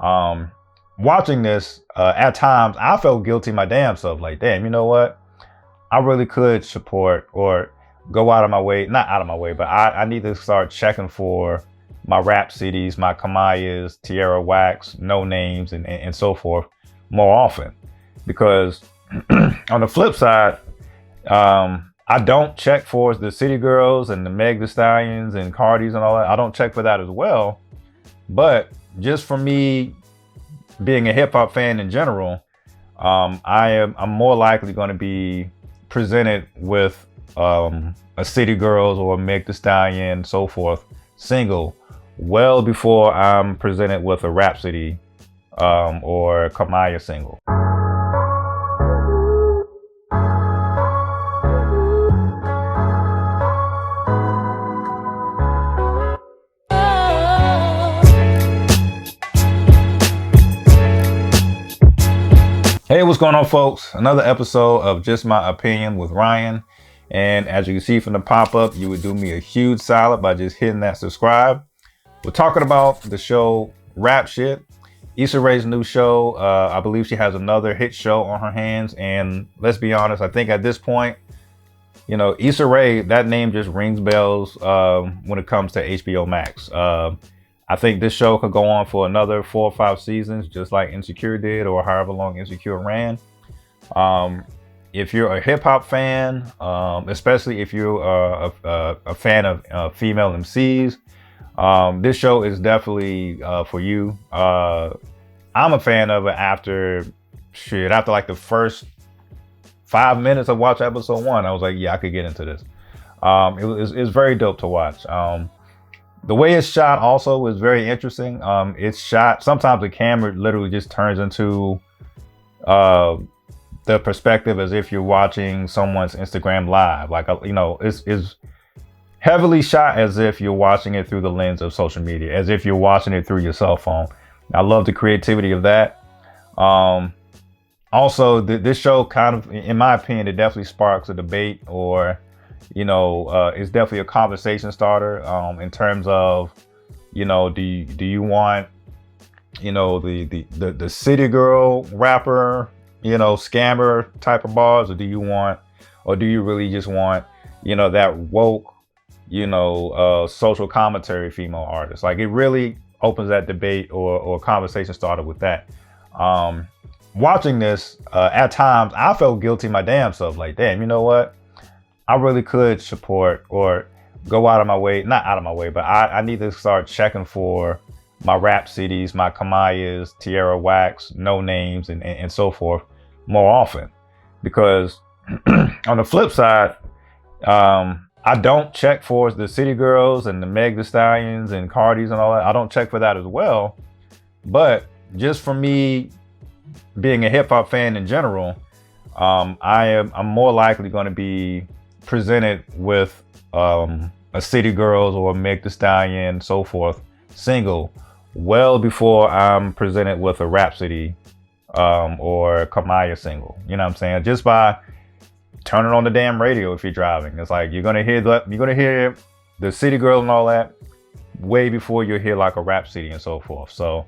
Um, Watching this, at times I felt guilty my damn self. Like, damn, you know what? I really could support or go out of my way, not out of my way, but I need to start checking for my rap CDs, my Kamayas, Tierra Wax, No Names, and so forth more often. Because on the flip side, I don't check for the City Girls and the Meg Thee Stallions and Cardis and all that. I don't check for that as well. But just for me being a hip hop fan in general, I'm more likely going to be presented with a City Girls or a Meg Thee Stallion, so forth, single, well before I'm presented with a Rhapsody or Kamaya single. Hey, what's going on, folks? Another episode of Just My Opinion with Ryan. And as you can see from the pop-up, you would do me a huge solid by just hitting that subscribe. We're talking about the show Rap Shit, Issa Rae's new show. I believe she has another hit show on her hands. And let's be honest, I think at this point, you know, Issa Rae, that name just rings bells when it comes to HBO Max. I think this show could go on for another 4 or 5 seasons, just like Insecure did, or however long Insecure ran. If you're a hip hop fan, especially if you're a fan of female MCs, this show is definitely for you. I'm a fan of it after like the first 5 minutes of watch episode 1. I was like, yeah, I could get into this. It's very dope to watch. The way it's shot also is very interesting. It's shot, sometimes the camera literally just turns into the perspective as if you're watching someone's Instagram live. Like, you know, it's heavily shot as if you're watching it through the lens of social media, as if you're watching it through your cell phone. I love the creativity of that. Also, this show kind of, in my opinion, it definitely sparks a debate, or you know, it's definitely a conversation starter in terms of, you know, do you want, you know, the city girl rapper, you know, scammer type of bars, or do you really just want, you know, that woke, you know, social commentary female artist? Like, it really opens that debate or conversation starter with that. Watching this, at times I felt guilty my damn self. Like, damn, you know what? I really could support or go out of my way, not out of my way, but I need to start checking for my rap CDs, my Kamayas, Tierra Wax, No Names, and so forth more often. Because on the flip side, I don't check for the City Girls and the Meg Thee Stallions and Cardis and all that. I don't check for that as well. But just for me being a hip hop fan in general, I'm more likely going to be presented with a City Girls or a Meg Thee Stallion, so forth, single, well before I'm presented with a Rhapsody or Kamaya single. You know what I'm saying? Just by turning on the damn radio if you're driving. It's like you're gonna hear the City Girl and all that way before you hear like a Rhapsody and so forth. So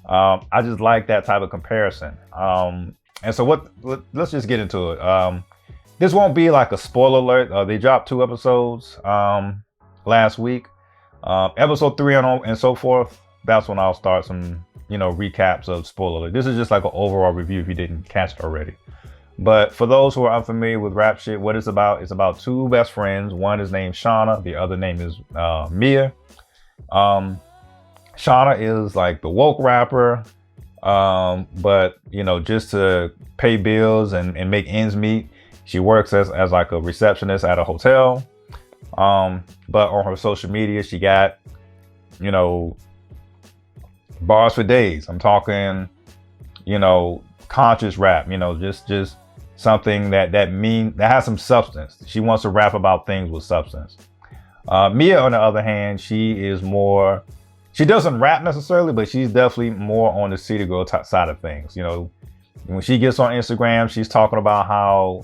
I just like that type of comparison. And so let's just get into it. This won't be like a spoiler alert. They dropped 2 episodes last week. Episode 3 and so forth. That's when I'll start some, you know, recaps of spoiler alert. This is just like an overall review if you didn't catch it already. But for those who are unfamiliar with Rap Shit, what it's about two best friends. One is named Shauna. The other name is Mia. Shauna is like the woke rapper. But, you know, just to pay bills and make ends meet, she works as like a receptionist at a hotel. But on her social media, she got, you know, bars for days. I'm talking, you know, conscious rap, you know, just something that has some substance. She wants to rap about things with substance. Mia, on the other hand, she doesn't rap necessarily, but she's definitely more on the City Girl side of things. You know, when she gets on Instagram, she's talking about how,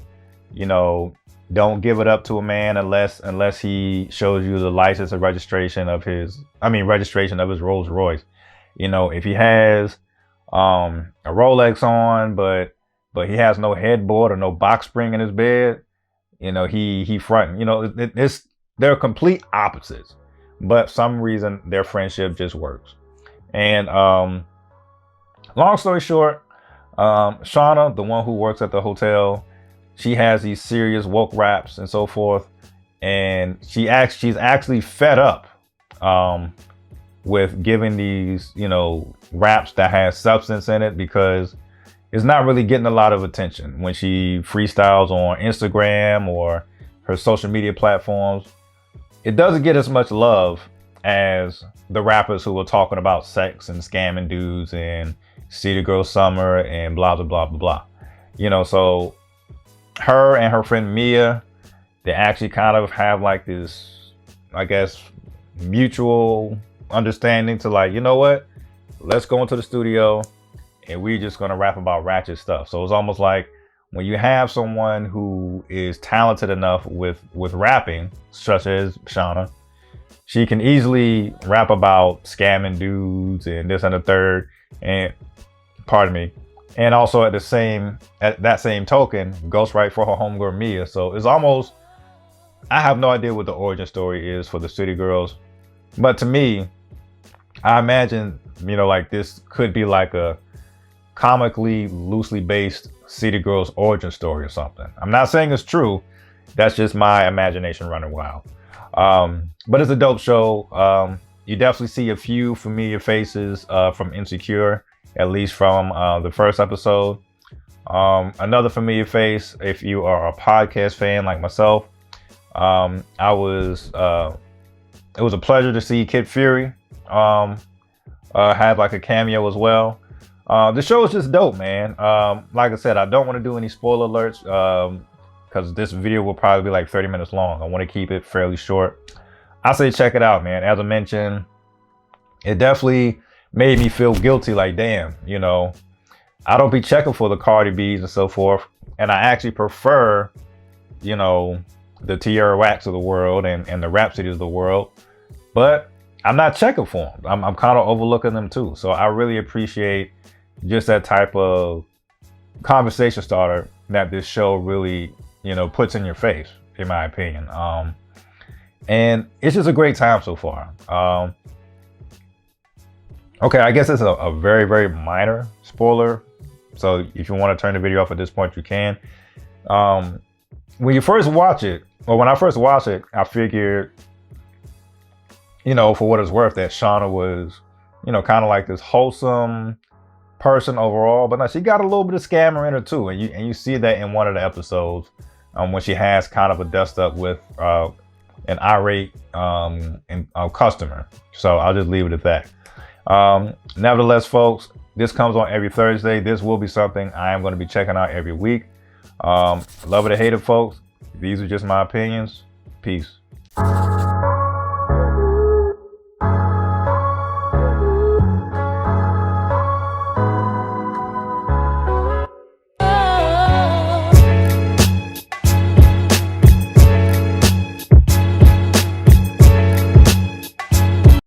you know, don't give it up to a man unless he shows you the license and registration of his Rolls Royce. You know, if he has a Rolex on, but he has no headboard or no box spring in his bed. You know, he fronting. You know, they're complete opposites, but for some reason their friendship just works. And long story short, Shauna, the one who works at the hotel, she has these serious woke raps and so forth, and she's actually fed up with giving these, you know, raps that has substance in it, because it's not really getting a lot of attention when she freestyles on Instagram or her social media platforms. It doesn't get as much love as the rappers who were talking about sex and scamming dudes and City Girl Summer and blah, blah, blah, blah, blah. You know, so her and her friend Mia, they actually kind of have like this, I guess, mutual understanding to like, you know what, let's go into the studio and we're just going to rap about ratchet stuff. So it's almost like when you have someone who is talented enough with rapping, such as Shauna, she can easily rap about scamming dudes and this and the third, and pardon me, and also at that same token, ghostwrite for her homegirl Mia. So it's almost, I have no idea what the origin story is for the City Girls, but to me, I imagine, you know, like this could be like a comically loosely based City Girls origin story or something. I'm not saying it's true. That's just my imagination running wild. But it's a dope show. You definitely see a few familiar faces from Insecure, at least from the first episode. Another familiar face, if you are a podcast fan like myself, it was a pleasure to see Kid Fury have like a cameo as well. The show is just dope, man. Like I said, I don't want to do any spoiler alerts because this video will probably be like 30 minutes long. I want to keep it fairly short. I say check it out, man. As I mentioned, it definitely made me feel guilty. Like, damn, you know, I don't be checking for the Cardi B's and so forth. And I actually prefer, you know, the Tierra Whacks of the world and the Rhapsodies of the world. But I'm not checking for them. I'm kind of overlooking them too. So I really appreciate just that type of conversation starter that this show really, you know, puts in your face, in my opinion. And it's just a great time so far. Okay, I guess it's a very, very minor spoiler. So if you want to turn the video off at this point, you can. When you first watch it, or when I first watched it, I figured, you know, for what it's worth, that Shauna was, you know, kind of like this wholesome person overall, but no, she got a little bit of scammer in her too, and you see that in one of the episodes when she has kind of a dust up with an irate customer. So I'll just leave it at that. Nevertheless, folks, this comes on every Thursday. This will be something I am going to be checking out every week. Love it or hate it, folks. These are just my opinions. Peace.